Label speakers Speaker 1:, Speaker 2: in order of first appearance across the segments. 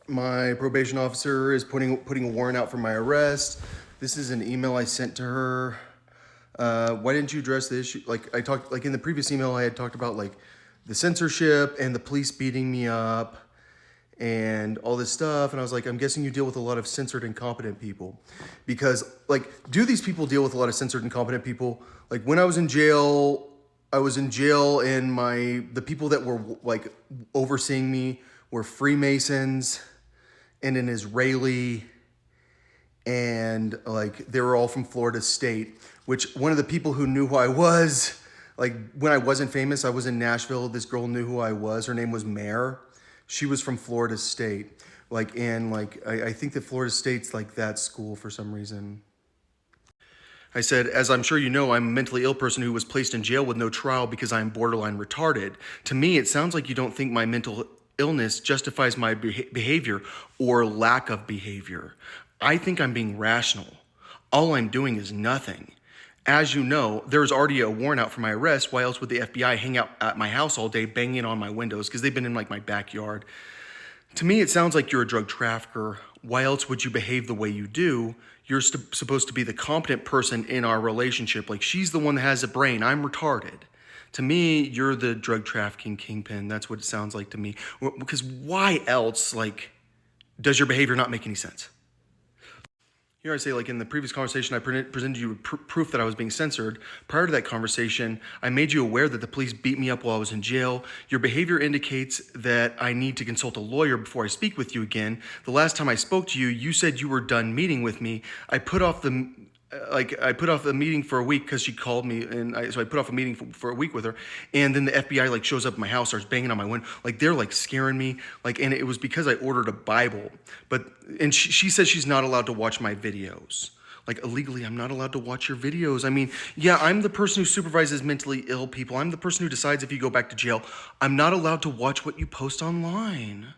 Speaker 1: My probation officer is putting a warrant out for my arrest. This is an email I sent to her. Why didn't you address the issue? Like I talked, like in the previous email, I had talked about like the censorship and the police beating me up and all this stuff. And I was like, I'm guessing you deal with a lot of censored, incompetent people, because like, do these people deal with a lot of censored, incompetent people? Like when I was in jail, and the people that were like overseeing me were Freemasons and an Israeli, and like they were all from Florida State, which one of the people who knew who I was, like when I wasn't famous, I was in Nashville, this girl knew who I was. Her name was Mare. She was from Florida State. Like, and like, I think that Florida State's like that school for some reason. I said, as I'm sure you know, I'm a mentally ill person who was placed in jail with no trial because I'm borderline retarded. To me, it sounds like you don't think my mental illness justifies my behavior or lack of behavior. I think I'm being rational. All I'm doing is nothing. As you know, there's already a warrant out for my arrest. Why else would the FBI hang out at my house all day banging on my windows? Because they've been in like my backyard. To me, it sounds like you're a drug trafficker. Why else would you behave the way you do? You're supposed to be the competent person in our relationship. Like, she's the one that has a brain. I'm retarded. To me, you're the drug trafficking kingpin. That's what it sounds like to me. Because why else, like, does your behavior not make any sense? Here I say, like in the previous conversation, I presented you with proof that I was being censored. Prior to that conversation, I made you aware that the police beat me up while I was in jail. Your behavior indicates that I need to consult a lawyer before I speak with you again. The last time I spoke to you, you said you were done meeting with me. I put off the meeting for a week because she called me, so I put off a meeting for a week with her, and then the FBI like shows up at my house, starts banging on my window, like they're like scaring me, like, and it was because I ordered a Bible, and she says she's not allowed to watch my videos. Like illegally, I'm not allowed to watch your videos. I mean, yeah, I'm the person who supervises mentally ill people. I'm the person who decides if you go back to jail. I'm not allowed to watch what you post online.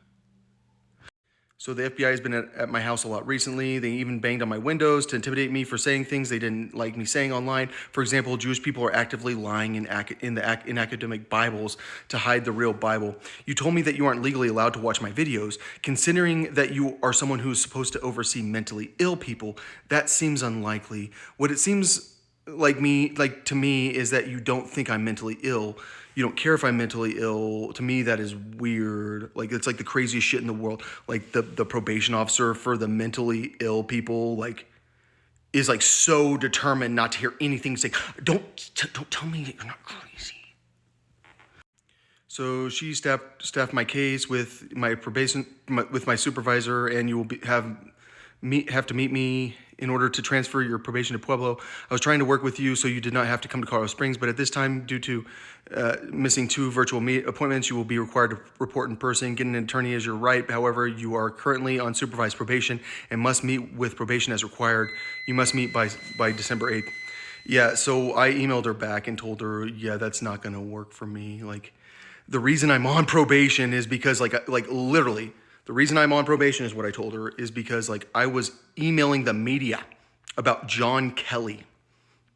Speaker 1: So the FBI has been at my house a lot recently. They even banged on my windows to intimidate me for saying things they didn't like me saying online. For example, Jewish people are actively lying in academic Bibles to hide the real Bible. You told me that you aren't legally allowed to watch my videos. Considering that you are someone who is supposed to oversee mentally ill people, that seems unlikely. What it seems like to me is that you don't think I'm mentally ill. You don't care if I'm mentally ill. To me, that is weird. Like, it's like the craziest shit in the world. Like the probation officer for the mentally ill people, like, is like so determined not to hear anything say, don't tell me that you're not crazy. So she staffed my case with my probation, with my supervisor, and you will have to meet me in order to transfer your probation to Pueblo. I was trying to work with you so you did not have to come to Colorado Springs, but at this time, due to missing 2 virtual appointments, you will be required to report in person. Getting an attorney is your right. However, you are currently on supervised probation and must meet with probation as required. You must meet by December 8th. Yeah, so I emailed her back and told her, yeah, that's not gonna work for me. Like, the reason I'm on probation is because like literally, the reason I'm on probation is what I told her is because like I was emailing the media about John Kelly,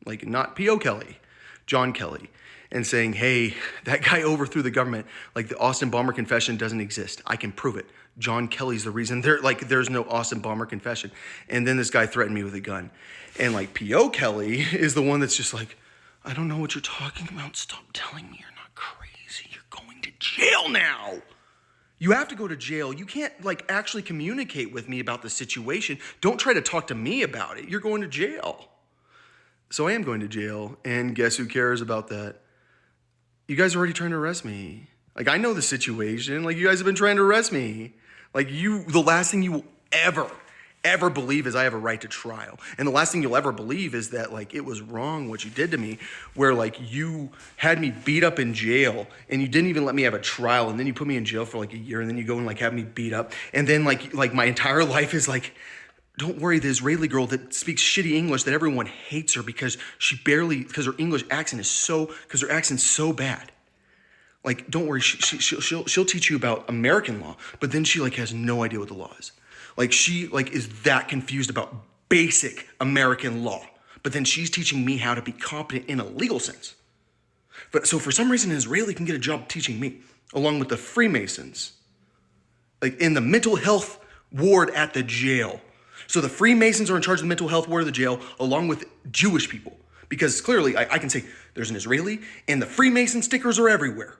Speaker 1: like not P.O. Kelly, John Kelly, and saying, hey, that guy overthrew the government. Like the Austin Bomber Confession doesn't exist. I can prove it. John Kelly's the reason there's no Austin Bomber Confession. And then this guy threatened me with a gun. And like P.O. Kelly is the one that's just like, I don't know what you're talking about. Stop telling me you're not crazy. You're going to jail now. You have to go to jail. You can't like actually communicate with me about the situation. Don't try to talk to me about it. You're going to jail. So I am going to jail, and guess who cares about that? You guys are already trying to arrest me. Like, I know the situation. Like, you guys have been trying to arrest me. Like, the last thing you will ever believe is I have a right to trial. And the last thing you'll ever believe is that, like, it was wrong what you did to me, where, like, you had me beat up in jail, and you didn't even let me have a trial, and then you put me in jail for, like, a year, and then you go and, like, have me beat up. And then, like my entire life is, like, don't worry, the Israeli girl that speaks shitty English, that everyone hates her because because her English accent is because her accent's so bad. Like, don't worry, she'll teach you about American law, but then she like has no idea what the law is. Like, she like is that confused about basic American law, but then she's teaching me how to be competent in a legal sense. But so for some reason, an Israeli can get a job teaching me, along with the Freemasons. like in the mental health ward at the jail. So the Freemasons are in charge of the mental health ward of the jail, along with Jewish people. Because clearly, I can say there's an Israeli, and the Freemason stickers are everywhere.